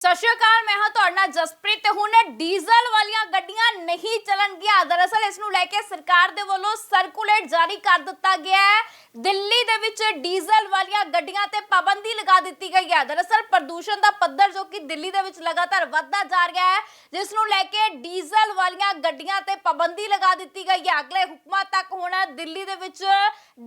सत श्री अकाल, मैं हाँ तुहाडे नाल जसप्रीत। ते हुण डीजल वालियां गड्डियां नहीं चलणगियां। दरअसल इस नूं लैके सरकार दे वल्लों सर्कुलेट जारी कर दिता गया है। दिल्ली दे विच डीजल वालियां गड्डियां ते पाबंदी लगा दित्ती गई है। दरअसल प्रदूषण दा पद्धर जो कि दिल्ली दे विच लगातार वधदा जा रहा है, जिस नूं लैके डीजल वालियां गड्डियां ते पाबंदी लगा दित्ती गई है। अगले हुक्मां तक हुण दिल्ली दे विच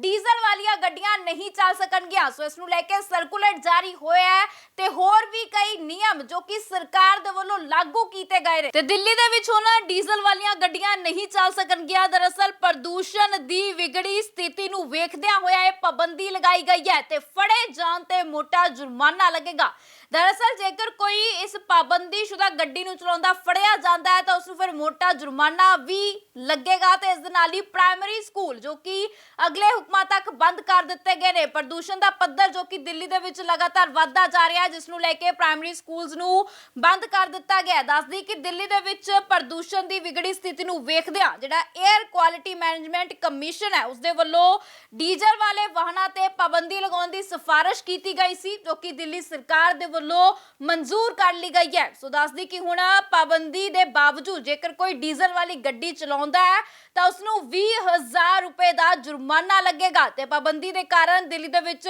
डीजल वालियां गड्डियां नहीं चल सकणगियां। सो इस नूं लैके सर्कुलेट जारी होया है ते होर भी कई नियम जो कि सरकार दे वल्लों लागू कीते गए ने। ते दिल्ली दे विच हुण डीजल वालियां गड्डियां नहीं चल सकणगियां। दरअसल प्रदूषण दी विगड़ी स्थिति नूं वेखदियां होया इह पाबंदी लगाई गई है ते फड़े जाण ते मोटा जुर्माना लगेगा। दरअसल जेकर कोई इस पाबंदीशुदा गड्डी नूं चलाउंदा फड़िया जांदा है तो उस नूं फिर मोटा जुर्माना भी लगेगा ते इस दे नाल ही प्राइमरी स्कूल जो कि अगले हुक्मां तक बंद कर दित्ते गए ने। प्रदूषण दा पद्धर जो कि दिल्ली दे विच लगातार वधदा जा रहा है, जिस नूं लैके प्राइमरी स्कूल्स नूं बंद कर दिता गया। दस दी कि दिल्ली दे विच प्रदूषण दी विगड़ी स्थिति नूं वेखदिआं जिहड़ा एयर क्वालिटी मैनेजमेंट कमीशन है उस दे वल्लों डीजल वाले वाहनां ते पाबंदी लगाउण दी सिफारिश कीती गई सी, जो कि दिल्ली सरकार दे वल्लों मंजूर कर ली गई है। सो दस दी कि हुण पाबंदी दे बावजूद जेकर कोई डीजल वाली गड्डी चलाउंदा है तो उसनूं 20,000 रुपए दा जुर्माना लगेगा ते पाबंदी दे कारण दिल्ली दे विच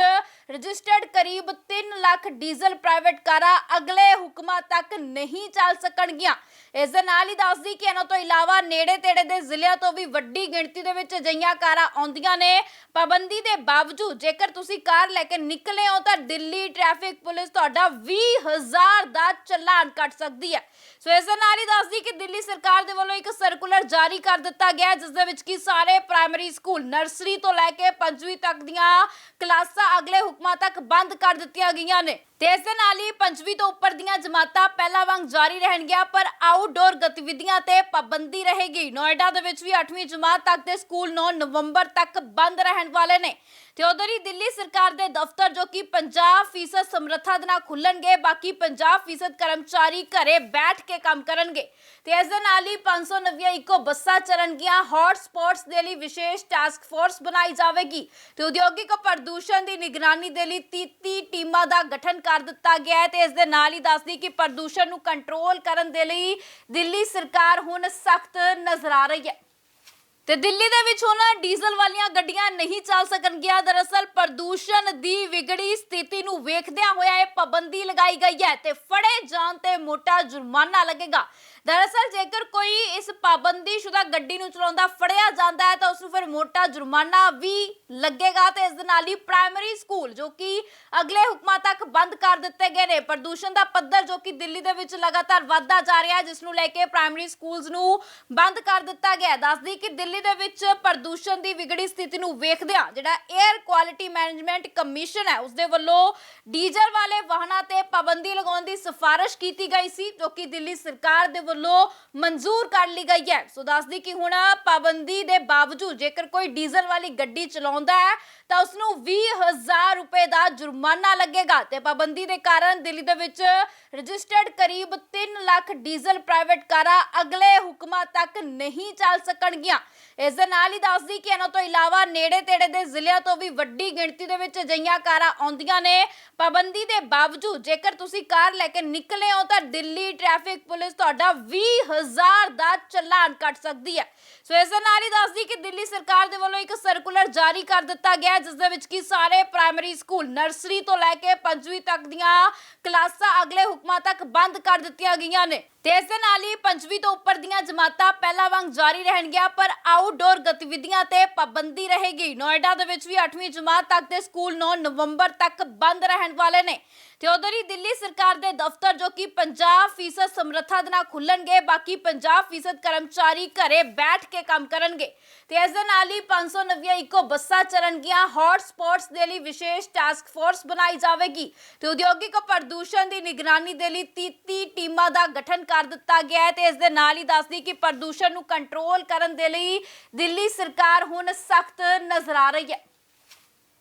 रजिस्टर्ड करीब 3 लाख डीजल प्राइवेट कारां अगले हुक्मां तक नहीं चल सकणगियां। इस दे नाल ही दस दी कि इन्हां तो इलावा नेड़े तेड़े दे जिलिਆਂ ਤੋਂ भी ਵੱਡੀ ਗਿਣਤੀ ਦੇ ਵਿੱਚ ਅਜਿਹੀਆਂ ਕਾਰਾਂ ਆਉਂਦੀਆਂ ਨੇ। ਪਾਬੰਦੀ ਦੇ ਬਾਵਜੂਦ ਜੇਕਰ ਤੁਸੀਂ ਕਾਰ ਲੈ ਕੇ ਨਿਕਲੇ ਹੋ ਤਾਂ ਦਿੱਲੀ ਟ੍ਰੈਫਿਕ ਪੁਲਿਸ ਤੁਹਾਡਾ 20,000 ਦਾ ਚਲਾਨ ਕੱਟ ਸਕਦੀ ਹੈ। ਸੋ ਇਸ ਦੇ ਨਾਲ ਹੀ ਦੱਸ ਦੀ ਕਿ ਦਿੱਲੀ ਸਰਕਾਰ ਦੇ ਵੱਲੋਂ ਇੱਕ ਸਰਕੂਲਰ ਜਾਰੀ ਕਰ ਦਿੱਤਾ ਗਿਆ ਜਿਸ ਦੇ ਵਿੱਚ ਕਿ ਸਾਰੇ ਪ੍ਰਾਇਮਰੀ ਸਕੂਲ ਨਰਸਰੀ ਤੋਂ ਲੈ ਕੇ 5ਵੀਂ ਤੱਕ ਦੀਆਂ ਕਲਾਸਾਂ ਅਗਲੇ ਹੁਕਮਾਂ ਤੱਕ ਬੰਦ ਕਰ ਦਿੱਤੀਆਂ ਗਈਆਂ ਨੇ। ਤੇ ਇਸ ਦੇ ਨਾਲ ਹੀ 5ਵੀਂ ਤੋਂ ਉੱਪਰ ਦੀਆਂ ਜਮਾਤਾਂ ਪਹਿਲਾਂ ਵਾਂਗ ਜਾਰੀ ਰਹਿਣਗੀਆਂ, ਪਰ ਆਊਟਡੋਰ ਗਤੀਵਿਧੀਆਂ ਤੇ ਪਾਬੰਦੀ ਰਹੇਗੀ। ਨੋਇਡਾ ਦੇ ਵਿੱਚ ਵੀ 8ਵੀਂ ਜਮਾਤ ਤੱਕ ਦੇ ਸਕੂਲ 9 ਨਵੰਬਰ ਤੱਕ ਬੰਦ ਰਹਿਣ ਵਾਲੇ ਨੇ। ਤੇ ਉਧਰ ਹੀ ਦਿੱਲੀ ਸਰਕਾਰ ਦੇ ਦਫ਼ਤਰ ਜੋ ਕਿ 50% ਸਮਰੱਥਾ ਦੇ ਨਾਲ ਖੁੱਲਣਗੇ, ਬਾਕੀ 50% ਕਰਮਚਾਰੀ ਘਰੇ ਬੈਠ ਕੇ ਕੰਮ ਕਰਨਗੇ। ਤੇ ਇਸ ਦੇ ਨਾਲ ਹੀ 590 ਇਕੋ ਬੱਸਾਂ ਚੱਲਣਗੀਆਂ। ਹੌਟ ਸਪੌਟਸ ਦੇ ਲਈ ਵਿਸ਼ੇਸ਼ ਟਾਸਕ ਫੋਰਸ ਬਣਾਈ ਜਾਵੇਗੀ ਤੇ ਉਦਯੋਗਿਕ ਪ੍ਰਦੂਸ਼ਣ ਦੀ ਨਿਗਰਾਨੀ ਦੇ ਲਈ 33 ਟੀਮਾਂ ਦਾ ਗਠਨ ਕਰ ਦਿੱਤਾ ਗਿਆ ਹੈ। ਤੇ ਇਸ ਦੇ ਨਾਲ ਹੀ ਦੱਸਦੀ ਕਿ ਪ੍ਰਦੂਸ਼ਣ ਨੂੰ ਕੰਟਰੋਲ ਕਰਨ ਦੇ ਲਈ ਦਿੱਲੀ ਸਰਕਾਰ ਹੁਣ ਸਖਤ ਨਜ਼ਰ ਆ ਰਹੀ ਹੈ। ਤੇ ਦਿੱਲੀ ਦੇ ਵਿੱਚ ਹੁਣ ਡੀਜ਼ਲ ਵਾਲੀਆਂ ਗੱਡੀਆਂ ਨਹੀਂ ਚੱਲ ਸਕਣਗੀਆਂ। ਦਰਅਸਲ ਪ੍ਰਦੂਸ਼ਣ ਦੀ ਵਿਗੜੀ ਸਥਿਤੀ ਨੂੰ ਵੇਖਦਿਆਂ ਹੋਇਆ ਇਹ ਪਾਬੰਦੀ ਲਗਾਈ ਗਈ ਹੈ ਤੇ ਫੜੇ ਜਾਣ ਤੇ ਮੋਟਾ ਜੁਰਮਾਨਾ ਲੱਗੇਗਾ। दरअसल जेकर कोई इस पाबंदीशुदा गड्डी नूं चलाउंदा फड़िया जांदा है तो उस नूं फिर मोटा जुर्माना भी लगेगा ते इस दे नाल ही प्राइमरी स्कूल जो कि अगले हुक्मां तक बंद कर दित्ते गए ने। प्रदूषण दा पद्धर जो कि दिल्ली दे विच लगातार वधदा जा रहा है, जिस नूं लैके प्राइमरी स्कूल्स नूं बंद कर दित्ता गया। दस दी कि दिल्ली दे विच प्रदूषण दी विगड़ी स्थिति नूं वेखदिआं जिहड़ा एयर क्वालिटी मैनेजमेंट कमीशन है उस दे वल्लों डीजल वाले वाहनां ते पाबंदी लगाउण दी सिफारिश कीती गई सी, जो कि दिल्ली सरकार दे ਵੱਲੋਂ ਮਨਜ਼ੂਰ ਕਰ ਲਈ ਗਈ ਹੈ। ਸੋ ਦੱਸ ਦੀ ਕਿ ਹੁਣ ਪਾਬੰਦੀ ਦੇ ਬਾਵਜੂਦ ਜੇਕਰ ਕੋਈ ਡੀਜ਼ਲ ਵਾਲੀ ਗੱਡੀ ਚਲਾਉਂਦਾ ਹੈ ਤਾਂ ਉਸ ਨੂੰ 20,000 ਰੁਪਏ ਦਾ ਜੁਰਮਾਨਾ ਲੱਗੇਗਾ ਤੇ ਪਾਬੰਦੀ ਦੇ ਕਾਰਨ ਦਿੱਲੀ ਦੇ ਵਿੱਚ ਰਜਿਸਟਰਡ ਕਰੀਬ 3 ਲੱਖ ਡੀਜ਼ਲ ਪ੍ਰਾਈਵੇਟ ਕਾਰਾਂ ਅਗਲੇ ਹੁਕਮਾਂ ਤੱਕ ਨਹੀਂ ਚੱਲ ਸਕਣਗੀਆਂ। ਇਸ ਦੇ ਨਾਲ ਹੀ ਦੱਸਦੀ ਕਿ ਇਹਨਾਂ ਤੋਂ ਇਲਾਵਾ ਨੇੜੇ ਤੇੜੇ ਦੇ ਜ਼ਿਲ੍ਹਿਆਂ ਤੋਂ ਵੀ ਵੱਡੀ ਗਿਣਤੀ ਦੇ ਵਿੱਚ ਅਜਿਹੀਆਂ ਕਾਰਾਂ ਆਉਂਦੀਆਂ ਨੇ। ਪਾਬੰਦੀ ਦੇ ਬਾਵਜੂਦ ਜੇਕਰ ਤੁਸੀਂ ਕਾਰ ਲੈ ਕੇ ਨਿਕਲੇ ਹੋ ਤਾਂ ਦਿੱਲੀ ਟ੍ਰੈਫਿਕ ਪੁਲਿਸ ਤੁਹਾਡਾ 20,000 ਦਾ ਚਲਾਨ ਕੱਟ ਸਕਦੀ ਹੈ। ਸੋ ਇਸ ਦੇ ਨਾਲ ਹੀ ਦੱਸਦੀ ਕਿ ਦਿੱਲੀ ਸਰਕਾਰ ਦੇ ਵੱਲੋਂ ਇੱਕ ਸਰਕੂਲਰ ਜਾਰੀ ਕਰ ਦਿੱਤਾ ਗਿਆ ਜਿਸ ਦੇ ਵਿੱਚ ਕਿ ਸਾਰੇ ਪ੍ਰਾਇਮਰੀ ਸਕੂਲ ਨਰਸਰੀ ਤੋਂ ਲੈ ਕੇ 5ਵੀਂ ਤੱਕ ਦੀਆਂ ਕਲਾਸਾਂ ਅਗਲੇ ਹੁਕਮਾਂ ਤੱਕ ਬੰਦ ਕਰ ਦਿੱਤੀਆਂ ਗਈਆਂ ਨੇ। ਤੇ ਇਸ ਦੇ ਨਾਲ ਹੀ 5ਵੀਂ ਤੋਂ ਉੱਪਰ ਦੀਆਂ ਜਮਾਤਾਂ ਪਹਿਲਾਂ ਵਾਂਗ ਜਾਰੀ ਰਹਿਣਗੀਆਂ, ਪਰ ਆਊਟਡੋਰ ਗਤੀਵਿਧੀਆਂ ਤੇ ਪਾਬੰਦੀ ਰਹੇਗੀ। ਨੋਇਡਾ ਦੇ ਵਿੱਚ ਵੀ 8ਵੀਂ ਜਮਾਤ ਤੱਕ ਦੇ ਸਕੂਲ 9 ਨਵੰਬਰ ਤੱਕ ਬੰਦ ਰਹਿਣ ਵਾਲੇ ਨੇ। ਤੇ ਉਧਰ ਹੀ ਦਿੱਲੀ ਸਰਕਾਰ ਦੇ ਦਫ਼ਤਰ ਜੋ ਕਿ 50% ਸਮਰੱਥਾ ਦੇ ਨਾਲ ਖੁੱਲਣਗੇ, ਬਾਕੀ 50% ਕਰਮਚਾਰੀ ਘਰੇ ਬੈਠ ਕੇ ਕੰਮ ਕਰਨਗੇ। ਤੇ ਇਸ ਦੇ ਨਾਲ ਹੀ 590 ਇਕੋ ਬੱਸਾਂ ਚੱਲਣਗੀਆਂ। ਹੌਟ ਸਪੌਟਸ ਦੇ ਲਈ ਵਿਸ਼ੇਸ਼ ਟਾਸਕ ਫੋਰਸ ਬਣਾਈ ਜਾਵੇਗੀ ਤੇ ਉਦਯੋਗਿਕ ਪ੍ਰਦੂਸ਼ਣ ਦੀ ਨਿਗਰਾਨੀ ਦੇ ਲਈ 33 ਟੀਮਾਂ ਦਾ ਗਠਨ ਕਰ ਦਿੱਤਾ ਗਿਆ ਹੈ। ਤੇ ਇਸ ਦੇ ਨਾਲ ਹੀ ਦੱਸਦੀ ਕਿ ਪ੍ਰਦੂਸ਼ਣ ਨੂੰ ਕੰਟਰੋਲ ਕਰਨ ਦੇ ਲਈ ਦਿੱਲੀ ਸਰਕਾਰ ਹੁਣ ਸਖਤ ਨਜ਼ਰ ਆ ਰਹੀ ਹੈ।